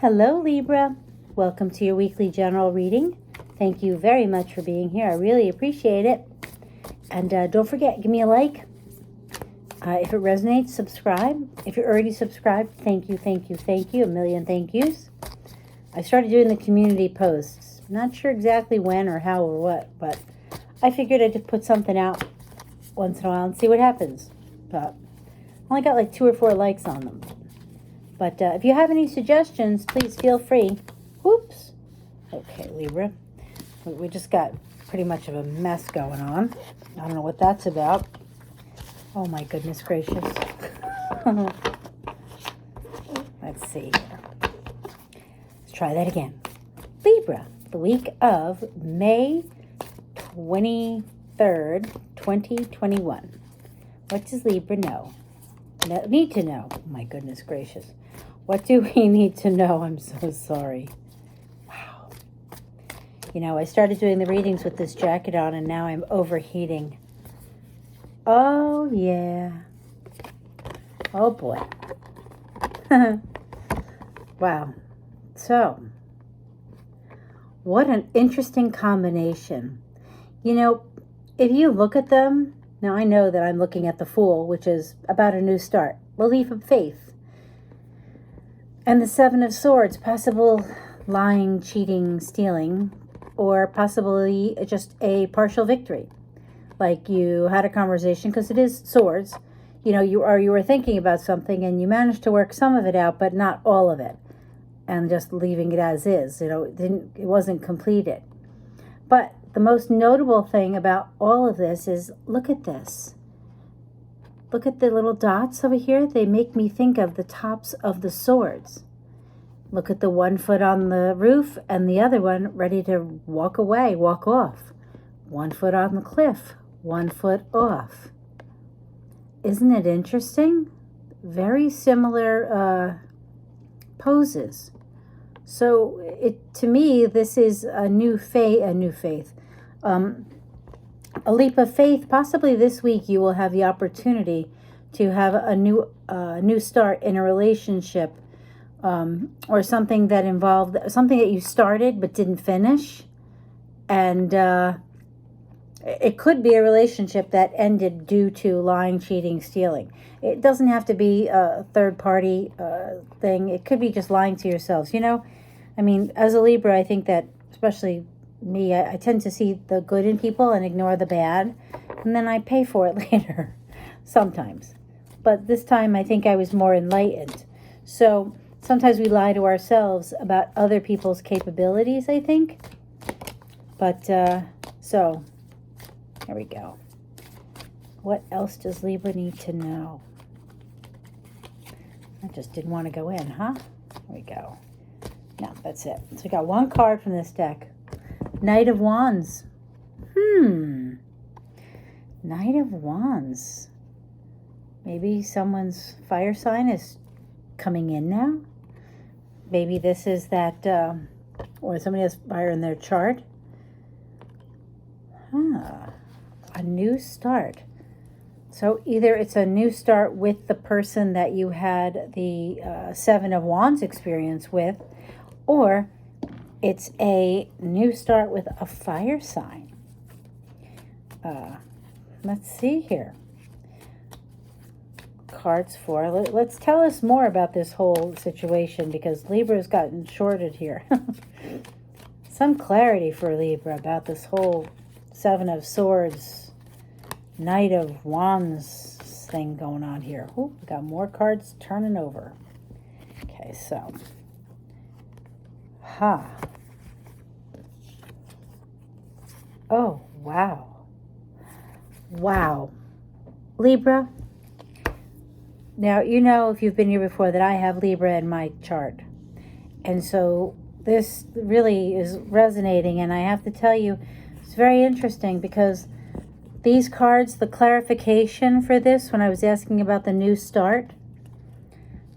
Hello, Libra. Welcome to your weekly general reading. Thank you very much for being here. I really appreciate it. And don't forget, give me a like. If it resonates, subscribe. If you're already subscribed, thank you, thank you, thank you. A million thank yous. I started doing the community posts. Not sure exactly when or how or what, but I figured I'd just put something out once in a while and see what happens. But I only got like 2 or 4 likes on them. But if you have any suggestions, please feel free. Whoops. Okay, Libra. We just got pretty much of a mess going on. I don't know what that's about. Oh, my goodness gracious. Let's see here. Let's try that again. Libra, the week of May 23rd, 2021. What does Libra know? Need to know. Oh, my goodness gracious. What do we need to know? I'm so sorry. Wow. You know, I started doing the readings with this jacket on and now I'm overheating. Oh, yeah. Oh, boy. Wow. So, what an interesting combination. You know, if you look at them, now I know that I'm looking at the Fool, which is about a new start, the Leap of Faith. And the Seven of Swords, possible lying, cheating, stealing, or possibly just a partial victory. Like you had a conversation, because it is swords, you know, you were thinking about something and you managed to work some of it out, but not all of it. And just leaving it as is, you know, it wasn't completed. But the most notable thing about all of this is, look at this. Look at the little dots over here. They make me think of the tops of the swords. Look at the one foot on the roof and the other one ready to walk away, walk off. 1 foot on the cliff, 1 foot off. Isn't it interesting? Very similar poses. So to me, this is a new faith. A leap of faith. Possibly this week you will have the opportunity to have a new start in a relationship, or something that involved something that you started but didn't finish, and it could be a relationship that ended due to lying, cheating, stealing. It doesn't have to be a third party thing. It could be just lying to yourselves. You know, I mean, as a Libra, I think that especially me, I tend to see the good in people and ignore the bad, and then I pay for it later, sometimes. But this time I think I was more enlightened. So sometimes we lie to ourselves about other people's capabilities, I think. But, so, there we go. What else does Libra need to know? I just didn't want to go in, huh? There we go. No, that's it. So we got one card from this deck. Knight of Wands. Knight of Wands. Maybe someone's fire sign is coming in now. Maybe this is that, or somebody has fire in their chart. A new start. So either it's a new start with the person that you had the Seven of Wands experience with, or it's a new start with a fire sign. Let's see here. Cards for. Let's tell us more about this whole situation, because Libra's gotten shorted here. Some clarity for Libra about this whole Seven of Swords, Knight of Wands thing going on here. Ooh, we got more cards turning over. Okay, so. Oh, wow. Wow. Libra. Now, you know, if you've been here before, that I have Libra in my chart. And so this really is resonating. And I have to tell you, it's very interesting, because these cards, the clarification for this, when I was asking about the new start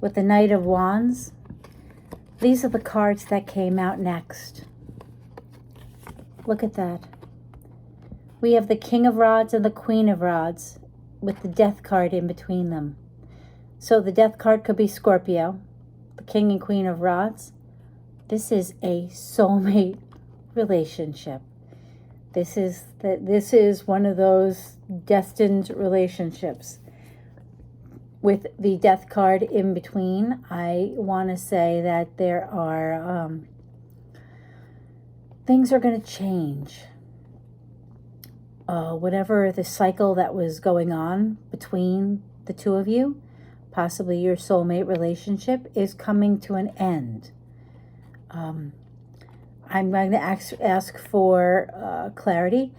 with the Knight of Wands, these are the cards that came out next. Look at that. We have the King of Rods and the Queen of Rods with the Death card in between them. So the Death card could be Scorpio, the King and Queen of Rods, This is a soulmate relationship. This is one of those destined relationships. With the death card in between, I want to say that there are things are going to change. Whatever the cycle that was going on between the two of you, possibly your soulmate relationship, is coming to an end. I'm going to ask for clarity.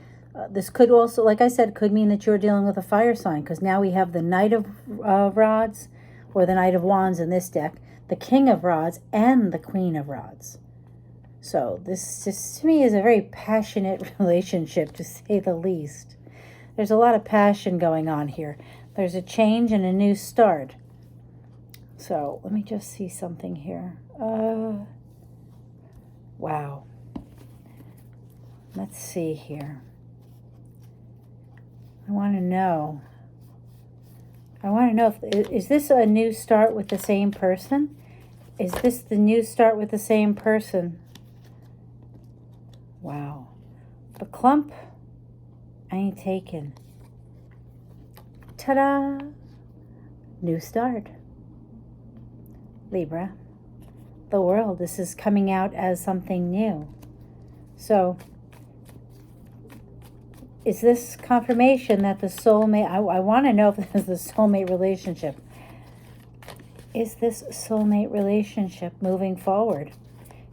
This could also, like I said, could mean that you're dealing with a fire sign, because now we have the Knight of Rods, or the Knight of Wands in this deck, the King of Rods, and the Queen of Rods. So this just, to me, is a very passionate relationship, to say the least. There's a lot of passion going on here. There's a change and a new start. So let me just see something here. Wow. Let's see here. I want to know if, is this a new start with the same person? Is this the new start with the same person? Wow. The clump, I ain't taken. Ta-da! New start. Libra. The world. This is coming out as something new. So, is this confirmation that the soulmate, I want to know if this is the soulmate relationship. Is this soulmate relationship moving forward?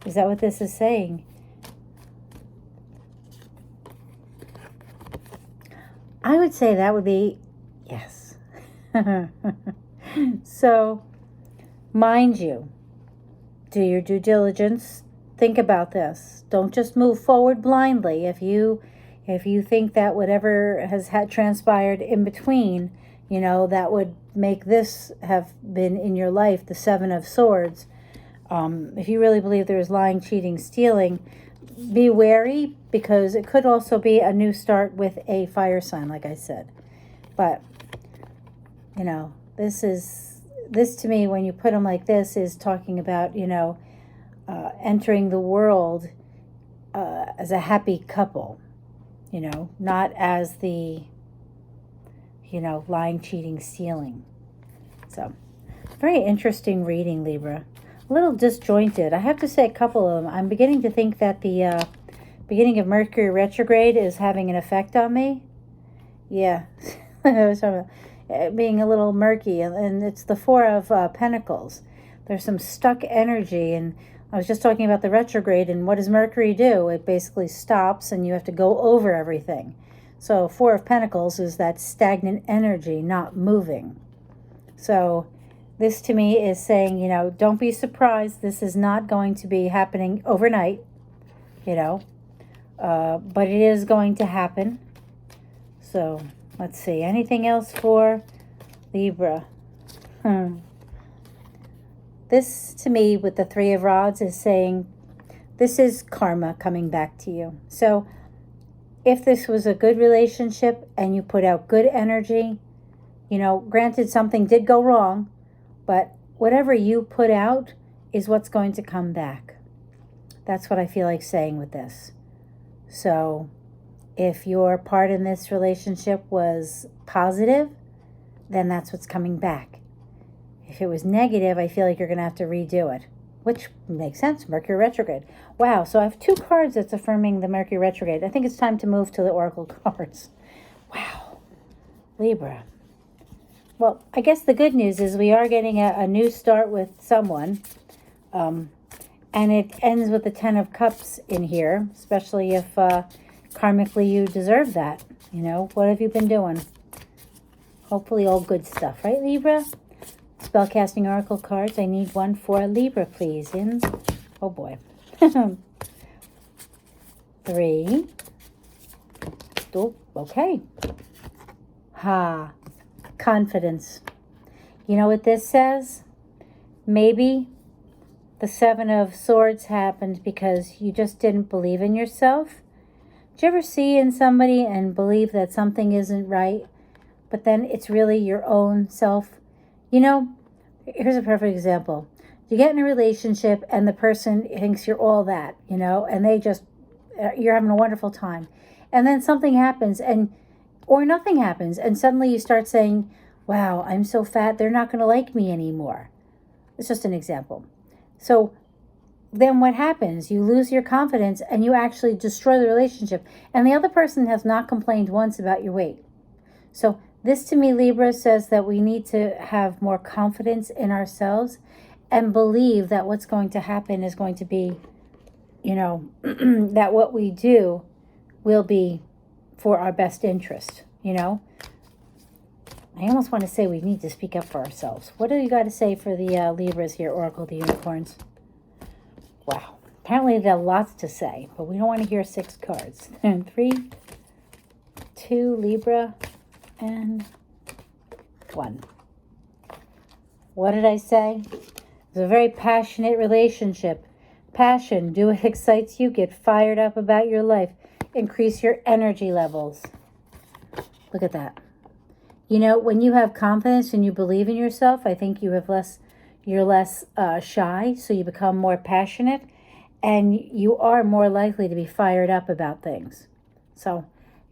Is that what this is saying? I would say that would be yes. So, mind you, do your due diligence. Think about this. Don't just move forward blindly. If you think that whatever has had transpired in between, that would make this have been in your life, the Seven of Swords. If you really believe there is lying, cheating, stealing, be wary, because it could also be a new start with a fire sign, like I said. But, this to me, when you put them like this, is talking about, entering the world as a happy couple, not as the, lying, cheating, stealing. So, very interesting reading, Libra. A little disjointed. I have to say a couple of them. I'm beginning to think that the beginning of Mercury retrograde is having an effect on me. Yeah. I was talking about being a little murky. And it's the Four of Pentacles. There's some stuck energy. And I was just talking about the retrograde. And what does Mercury do? It basically stops and you have to go over everything. So Four of Pentacles is that stagnant energy, not moving. So this to me is saying, don't be surprised. This is not going to be happening overnight, but it is going to happen. So let's see. Anything else for Libra? This to me with the Three of Rods is saying this is karma coming back to you. So if this was a good relationship and you put out good energy, granted something did go wrong, but whatever you put out is what's going to come back. That's what I feel like saying with this. So if your part in this relationship was positive, then that's what's coming back. If it was negative, I feel like you're going to have to redo it, which makes sense. Mercury retrograde. Wow, so I have two cards that's affirming the Mercury retrograde. I think it's time to move to the Oracle cards. Wow. Libra. Well, I guess the good news is we are getting a new start with someone. And it ends with the Ten of Cups in here, especially if karmically you deserve that. What have you been doing? Hopefully all good stuff, right, Libra? Spellcasting Oracle cards. I need one for Libra, please. Oh, boy. 3. Oh, okay. Confidence. You know what this says? Maybe the Seven of Swords happened because you just didn't believe in yourself. Did you ever see in somebody and believe that something isn't right, but then it's really your own self? Here's a perfect example. You get in a relationship and the person thinks you're all that, and you're having a wonderful time. And then something happens or nothing happens. And suddenly you start saying, wow, I'm so fat, they're not going to like me anymore. It's just an example. So then what happens? You lose your confidence and you actually destroy the relationship. And the other person has not complained once about your weight. So this to me, Libra, says that we need to have more confidence in ourselves and believe that what's going to happen is going to be, that what we do will be for our best interest, I almost want to say we need to speak up for ourselves. What do you got to say for the Libras here, Oracle of the Unicorns? Wow. Apparently there are lots to say, but we don't want to hear 6 cards. 3, 2, Libra, and 1. What did I say? It's a very passionate relationship. Passion, do what excites you. Get fired up about your life. Increase your energy levels. Look at that. When you have confidence and you believe in yourself, I think you're less shy, so you become more passionate, and you are more likely to be fired up about things. So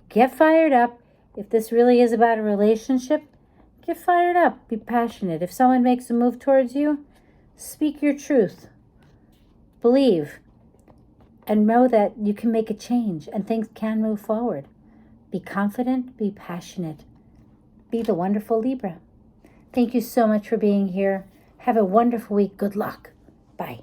get fired up. If this really is about a relationship, get fired up. Be passionate. If someone makes a move towards you, speak your truth. Believe. And know that you can make a change and things can move forward. Be confident. Be passionate. Be the wonderful Libra. Thank you so much for being here. Have a wonderful week. Good luck. Bye.